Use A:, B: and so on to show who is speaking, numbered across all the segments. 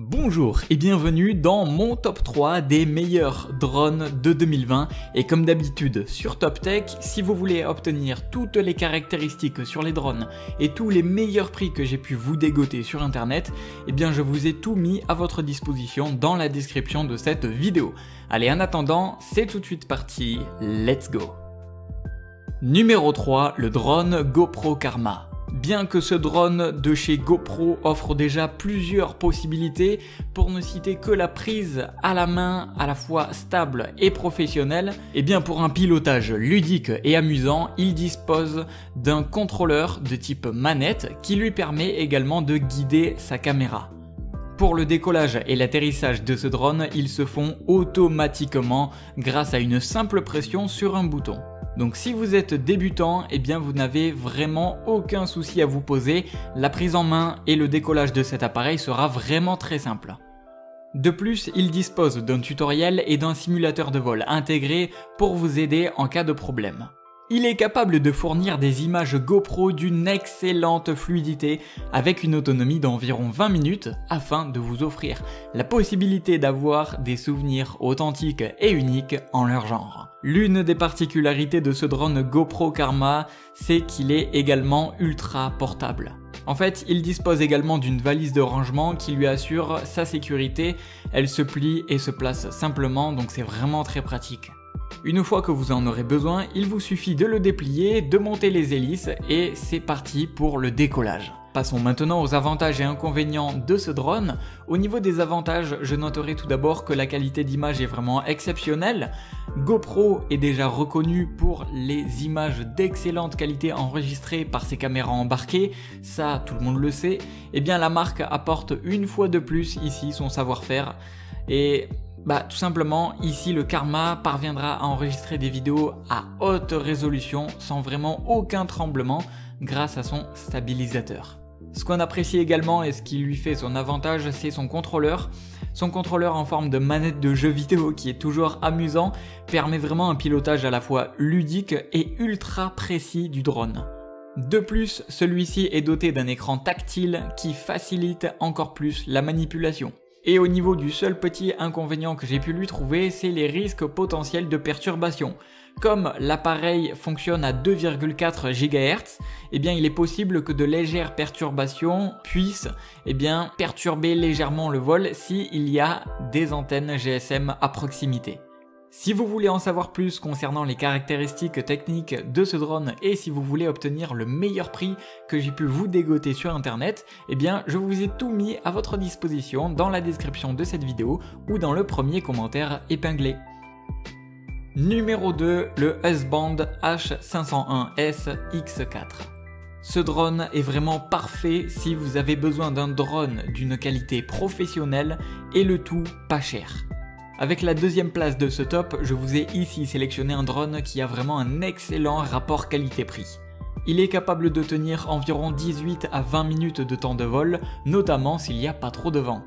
A: Bonjour et bienvenue dans mon top 3 des meilleurs drones de 2020 et comme d'habitude sur Top Tech, si vous voulez obtenir toutes les caractéristiques sur les drones et tous les meilleurs prix que j'ai pu vous dégoter sur internet, eh bien je vous ai tout mis à votre disposition dans la description de cette vidéo. Allez, en attendant, c'est tout de suite parti, let's go. Numéro 3, le drone GoPro Karma. Bien que ce drone de chez GoPro offre déjà plusieurs possibilités, pour ne citer que la prise à la main à la fois stable et professionnelle, et bien pour un pilotage ludique et amusant, il dispose d'un contrôleur de type manette qui lui permet également de guider sa caméra. Pour le décollage et l'atterrissage de ce drone, ils se font automatiquement grâce à une simple pression sur un bouton. Donc si vous êtes débutant, eh bien vous n'avez vraiment aucun souci à vous poser, la prise en main et le décollage de cet appareil sera vraiment très simple. De plus, il dispose d'un tutoriel et d'un simulateur de vol intégré pour vous aider en cas de problème. Il est capable de fournir des images GoPro d'une excellente fluidité avec une autonomie d'environ 20 minutes afin de vous offrir la possibilité d'avoir des souvenirs authentiques et uniques en leur genre. L'une des particularités de ce drone GoPro Karma, c'est qu'il est également ultra portable. En fait, il dispose également d'une valise de rangement qui lui assure sa sécurité, elle se plie et se place simplement, donc c'est vraiment très pratique. Une fois que vous en aurez besoin, il vous suffit de le déplier, de monter les hélices et c'est parti pour le décollage. Passons maintenant aux avantages et inconvénients de ce drone. Au niveau des avantages, je noterai tout d'abord que la qualité d'image est vraiment exceptionnelle. GoPro est déjà reconnu pour les images d'excellente qualité enregistrées par ses caméras embarquées, ça tout le monde le sait. Et bien la marque apporte une fois de plus ici son savoir-faire et tout simplement, ici le Karma parviendra à enregistrer des vidéos à haute résolution sans vraiment aucun tremblement grâce à son stabilisateur. Ce qu'on apprécie également et ce qui lui fait son avantage, c'est son contrôleur. Son contrôleur en forme de manette de jeu vidéo qui est toujours amusant, permet vraiment un pilotage à la fois ludique et ultra précis du drone. De plus, celui-ci est doté d'un écran tactile qui facilite encore plus la manipulation. Et au niveau du seul petit inconvénient que j'ai pu lui trouver, c'est les risques potentiels de perturbation. Comme l'appareil fonctionne à 2,4 GHz, eh bien il est possible que de légères perturbations puissent perturber légèrement le vol s'il y a des antennes GSM à proximité. Si vous voulez en savoir plus concernant les caractéristiques techniques de ce drone et si vous voulez obtenir le meilleur prix que j'ai pu vous dégoter sur internet, eh bien je vous ai tout mis à votre disposition dans la description de cette vidéo ou dans le premier commentaire épinglé. Numéro 2, le Husband H501S X4. Ce drone est vraiment parfait si vous avez besoin d'un drone d'une qualité professionnelle et le tout pas cher. Avec la deuxième place de ce top, je vous ai ici sélectionné un drone qui a vraiment un excellent rapport qualité-prix. Il est capable de tenir environ 18 à 20 minutes de temps de vol, notamment s'il n'y a pas trop de vent.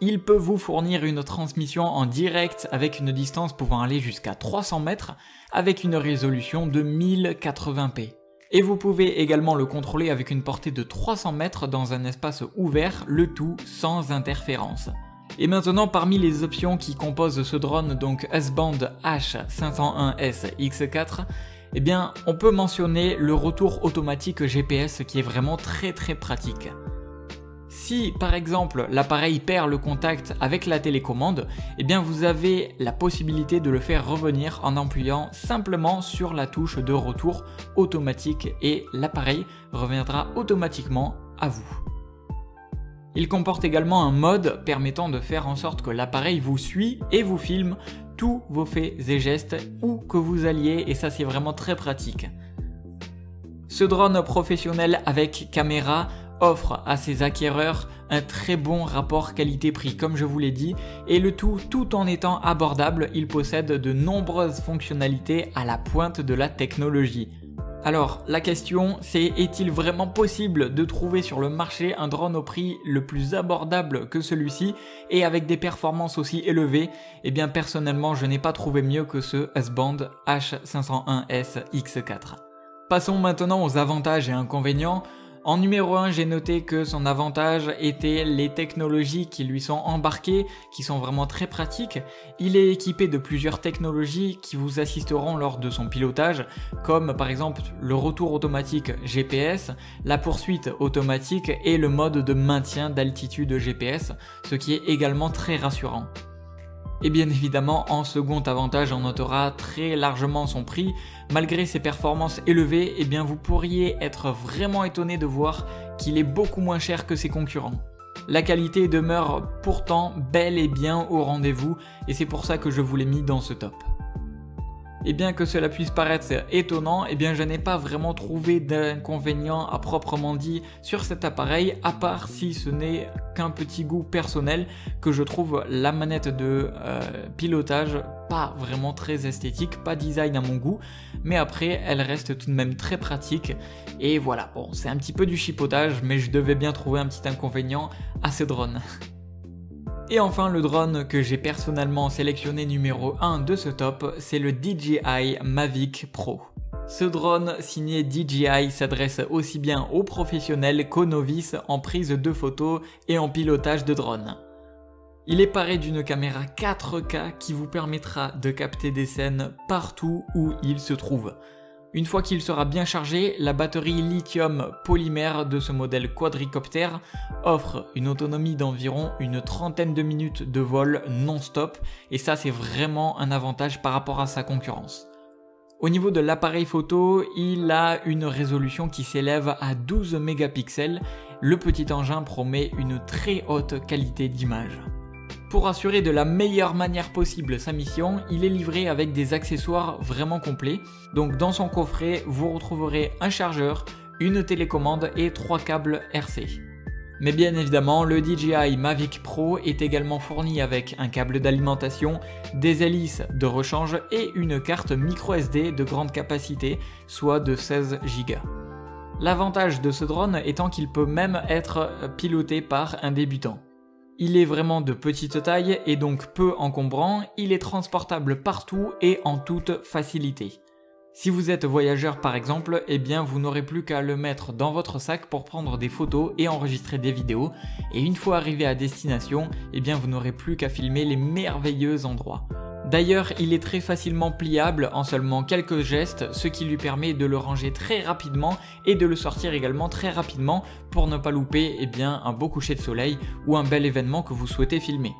A: Il peut vous fournir une transmission en direct avec une distance pouvant aller jusqu'à 300 mètres avec une résolution de 1080p. Et vous pouvez également le contrôler avec une portée de 300 mètres dans un espace ouvert, le tout sans interférence. Et maintenant, parmi les options qui composent ce drone, donc Husband H501S X4, eh bien, on peut mentionner le retour automatique GPS qui est vraiment très pratique. Si par exemple l'appareil perd le contact avec la télécommande, eh bien vous avez la possibilité de le faire revenir en appuyant simplement sur la touche de retour automatique et l'appareil reviendra automatiquement à vous. Il comporte également un mode permettant de faire en sorte que l'appareil vous suit et vous filme tous vos faits et gestes où que vous alliez et ça c'est vraiment très pratique. Ce drone professionnel avec caméra offre à ses acquéreurs un très bon rapport qualité-prix comme je vous l'ai dit et le tout en étant abordable, il possède de nombreuses fonctionnalités à la pointe de la technologie. Alors, la question c'est, est-il vraiment possible de trouver sur le marché un drone au prix le plus abordable que celui-ci et avec des performances aussi élevées? Eh bien personnellement, je n'ai pas trouvé mieux que ce Husband H501S X4. Passons maintenant aux avantages et inconvénients. En numéro 1, j'ai noté que son avantage était les technologies qui lui sont embarquées, qui sont vraiment très pratiques. Il est équipé de plusieurs technologies qui vous assisteront lors de son pilotage, comme par exemple le retour automatique GPS, la poursuite automatique et le mode de maintien d'altitude GPS, ce qui est également très rassurant. Et bien évidemment, en second avantage, on notera très largement son prix. Malgré ses performances élevées, eh bien vous pourriez être vraiment étonné de voir qu'il est beaucoup moins cher que ses concurrents. La qualité demeure pourtant bel et bien au rendez-vous et c'est pour ça que je vous l'ai mis dans ce top. Et bien que cela puisse paraître étonnant, eh bien je n'ai pas vraiment trouvé d'inconvénient à proprement dit sur cet appareil, à part si ce n'est qu'un petit goût personnel que je trouve la manette de pilotage pas vraiment très esthétique, pas design à mon goût, mais après elle reste tout de même très pratique et voilà, bon c'est un petit peu du chipotage mais je devais bien trouver un petit inconvénient à ce drone. Et enfin, le drone que j'ai personnellement sélectionné numéro 1 de ce top, c'est le DJI Mavic Pro. Ce drone signé DJI s'adresse aussi bien aux professionnels qu'aux novices en prise de photos et en pilotage de drone. Il est paré d'une caméra 4K qui vous permettra de capter des scènes partout où il se trouve. Une fois qu'il sera bien chargé, la batterie lithium polymère de ce modèle quadricoptère offre une autonomie d'environ une trentaine de minutes de vol non-stop et ça c'est vraiment un avantage par rapport à sa concurrence. Au niveau de l'appareil photo, il a une résolution qui s'élève à 12 mégapixels. Le petit engin promet une très haute qualité d'image. Pour assurer de la meilleure manière possible sa mission, il est livré avec des accessoires vraiment complets. Donc dans son coffret, vous retrouverez un chargeur, une télécommande et 3 câbles RC. Mais bien évidemment, le DJI Mavic Pro est également fourni avec un câble d'alimentation, des hélices de rechange et une carte microSD de grande capacité, soit de 16 Go. L'avantage de ce drone étant qu'il peut même être piloté par un débutant. Il est vraiment de petite taille et donc peu encombrant, il est transportable partout et en toute facilité. Si vous êtes voyageur par exemple, eh bien vous n'aurez plus qu'à le mettre dans votre sac pour prendre des photos et enregistrer des vidéos. Et une fois arrivé à destination, eh bien vous n'aurez plus qu'à filmer les merveilleux endroits. D'ailleurs, il est très facilement pliable en seulement quelques gestes, ce qui lui permet de le ranger très rapidement et de le sortir également très rapidement pour ne pas louper un beau coucher de soleil ou un bel événement que vous souhaitez filmer.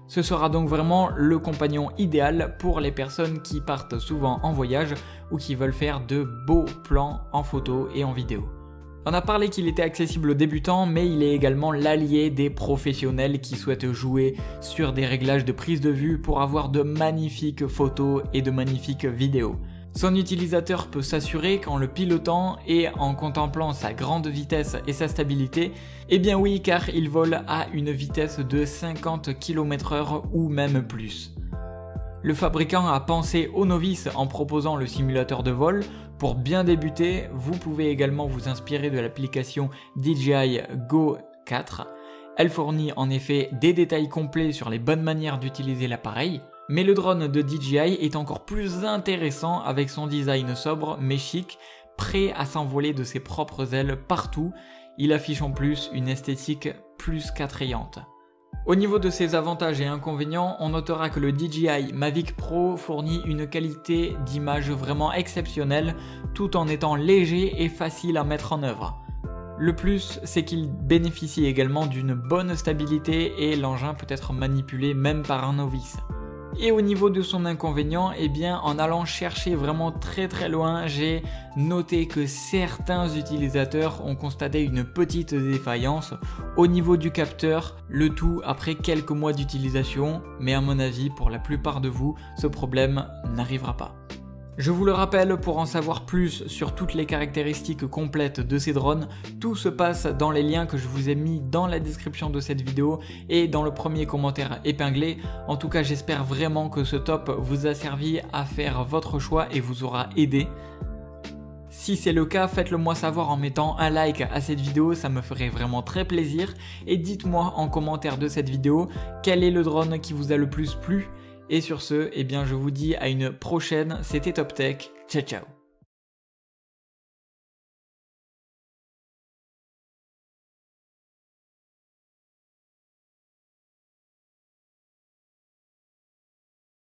A: Ce sera donc vraiment le compagnon idéal pour les personnes qui partent souvent en voyage ou qui veulent faire de beaux plans en photo et en vidéo. On a parlé qu'il était accessible aux débutants, mais il est également l'allié des professionnels qui souhaitent jouer sur des réglages de prise de vue pour avoir de magnifiques photos et de magnifiques vidéos. Son utilisateur peut s'assurer qu'en le pilotant et en contemplant sa grande vitesse et sa stabilité, eh bien oui, car il vole à une vitesse de 50 km/h ou même plus. Le fabricant a pensé aux novices en proposant le simulateur de vol. Pour bien débuter, vous pouvez également vous inspirer de l'application DJI Go 4. Elle fournit en effet des détails complets sur les bonnes manières d'utiliser l'appareil. Mais le drone de DJI est encore plus intéressant avec son design sobre mais chic, prêt à s'envoler de ses propres ailes partout. Il affiche en plus une esthétique plus qu'attrayante. Au niveau de ses avantages et inconvénients, on notera que le DJI Mavic Pro fournit une qualité d'image vraiment exceptionnelle tout en étant léger et facile à mettre en œuvre. Le plus, c'est qu'il bénéficie également d'une bonne stabilité et l'engin peut être manipulé même par un novice. Et au niveau de son inconvénient, eh bien en allant chercher vraiment très loin, j'ai noté que certains utilisateurs ont constaté une petite défaillance au niveau du capteur, le tout après quelques mois d'utilisation, mais à mon avis pour la plupart de vous, ce problème n'arrivera pas. Je vous le rappelle, pour en savoir plus sur toutes les caractéristiques complètes de ces drones, tout se passe dans les liens que je vous ai mis dans la description de cette vidéo et dans le premier commentaire épinglé. En tout cas, j'espère vraiment que ce top vous a servi à faire votre choix et vous aura aidé. Si c'est le cas, faites-le moi savoir en mettant un like à cette vidéo, ça me ferait vraiment très plaisir. Et dites-moi en commentaire de cette vidéo quel est le drone qui vous a le plus plu. Et sur ce, eh bien je vous dis à une prochaine, c'était Top Tech, ciao ciao.